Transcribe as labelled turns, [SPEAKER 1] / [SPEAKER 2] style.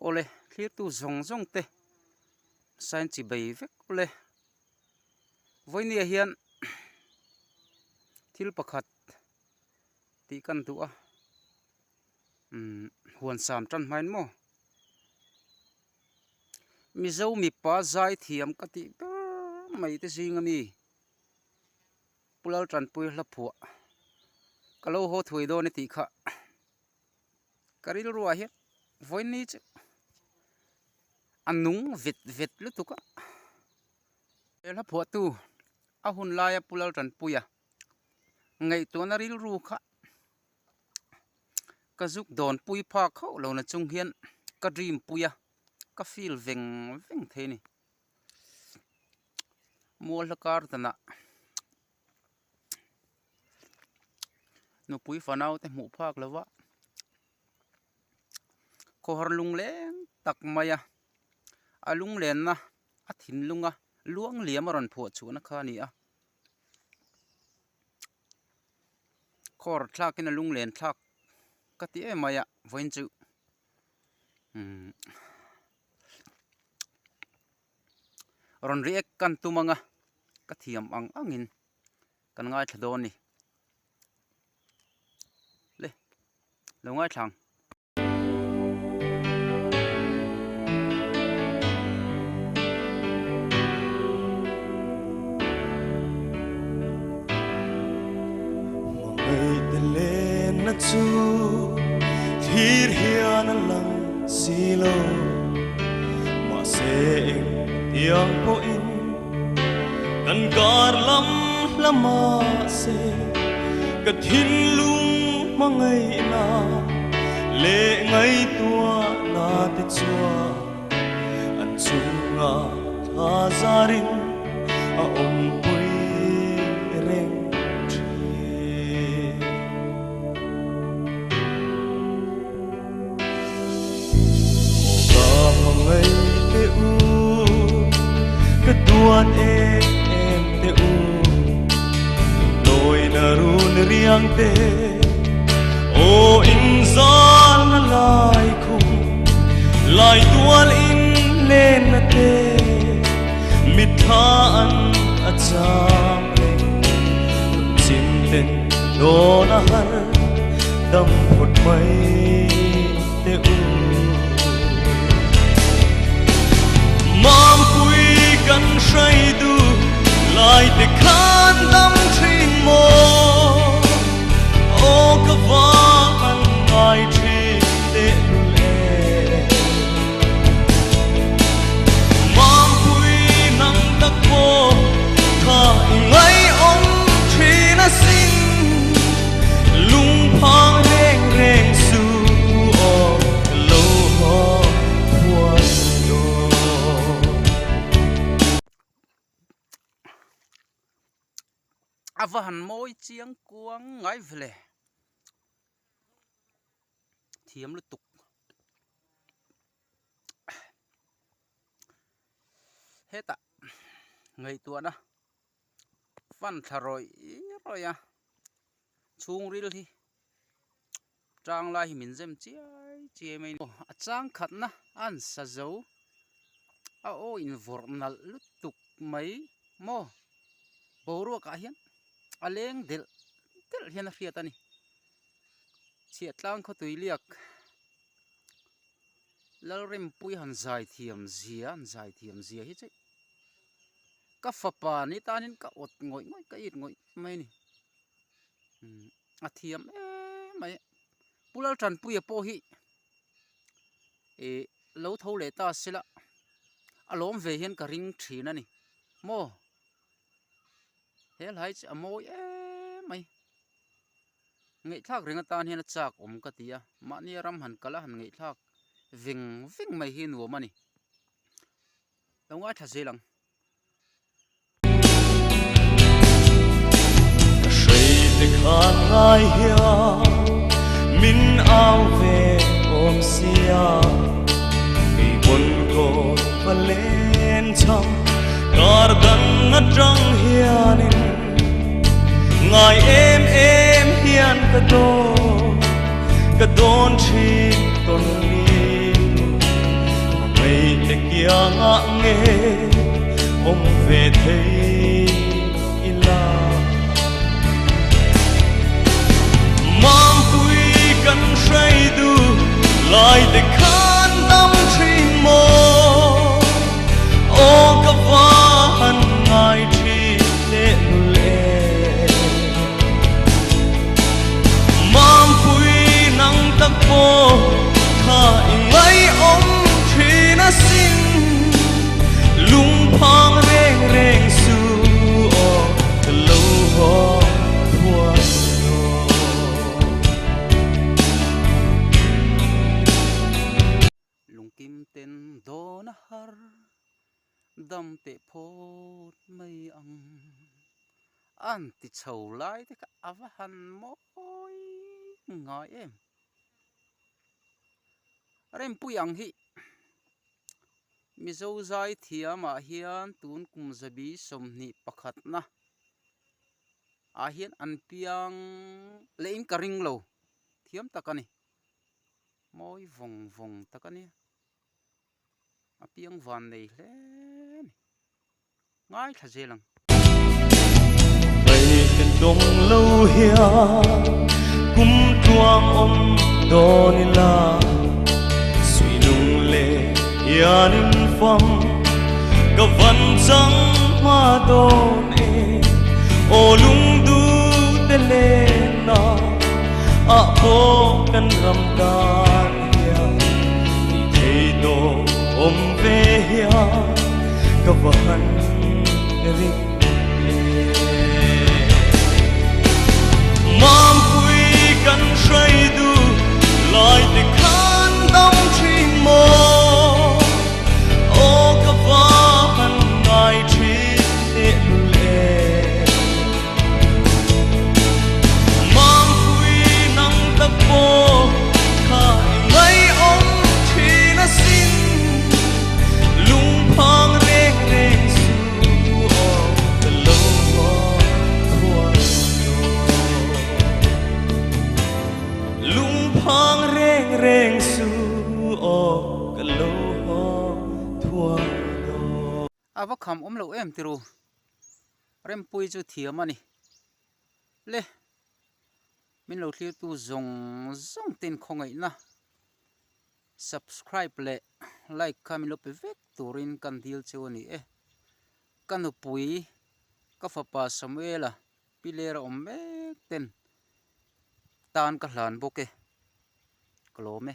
[SPEAKER 1] ole thlir tu zong zong te sign chi bei vek ole voinia hian thil pakhat ti kan tu a huan sam tan main mo mi zo mi pa zai thiam ka ti mai te zingami pulal tran pui hla phua kalo ho thui do ni ti kha karil ruwa hi voini che anung vet lu tu ka hla phua tu a hun laia pulal tran puya ngai to na ril ru kha ka zuk don pui pha khau lo na chung hian ka dream puya ka feel veng the ni mol la kar tana no pui fanau te mu phak lawa ko har lung leng tak maya alung len na a thin lunga luang liam ron phu chu na kha ni a khor thlak in alung len thlak ka ti e maya voin chu ron riek kan tumanga ka thiam angin kan ngai thadon ni le lo ngai thang
[SPEAKER 2] na chu thir hian lang silo ma se tiang po in kan gar lam lama se ka thin lung mangai na le ngai tua na ti chua an chunga tha zarin a om pui reng tuan em te u loi na run riang te o in zal na lai khum lai tual in len na te mitha an acham le chim ten do na har dam phut mai te u mam pui kan shai du lai te khan dam thin mo o ka va an ngai thi te le mam pui nang tak mo tha ngai ong thi na sin lung phang reng reng su o lo ho
[SPEAKER 1] avahan moi chiang kuang ngai vle thiam lu tuk heta ngai tua na fan tharoi roya chung ril hi tang lai hi min jem chi mai achang khat na an sa zo a o in vor nal lu tuk mai mo boru ka hian aleng del hian a hriat ani chiat tlang kho tuiliak lalrem pui han zai thiam zia hi chai ka fapa ni tanin ka ot ngoi ka it ngoi mai ni a thiam mai pulal tran pui a po hi e lo tho le ta sila alom ve hian ka ring thin ani mo hel hai a moi mai ngei thak ringa tan hian chak om ka tia ma ni ram han kala han ngei thak ving mai hi nu mani longa tha zelang
[SPEAKER 2] shei te khan ngai hia min ao ve om sia ki bun ko valen cham gar dan na trăng hianin ngài em hian ka don chi ton ni bia ngã nghe ông về thấy là mang quy căn say du lại để khán tâm tri mô ô cả van ngài tri lệ lệ mang quy nắng tắc vô tha ngay ông tri na xin lung phang reng reng su ô lâu ho thua
[SPEAKER 1] lung kim tên đô na har dam te phốt mây ang an ti chầu lại thế cả avahan môi ngồi em rem puyang hi mizo zai thiama hian tun kum zabi somni pakhat na a hian an piang lein karing lo thiam takani moi vong vong takani a piang van nei hle ngai thajelang
[SPEAKER 2] bay cần đông lâu hia kum tuang om donila suy lung lệ yanin pham ka van chang ma don e o lung du te le na a po kan ram dan hia ni thei do om ve hia ka van ri mang quy căn say du lại để khán tâm tri mô ô cả van ngài tri lệ mang quy nắng tắc vô tha ngay ông tri na xin lung phang reng reng su ô cả lâu ho lung phang reng reng su o ka lo ho thua do
[SPEAKER 1] ava kham om lo em tiru rem pui chu thiam ani le min lo thlir tu zong zong tin khongai na subscribe le like kami lo pe vek turin kan dil chu ani e kan pui ka fa pa samuela pilera om mek ten tan ka hlan boke klome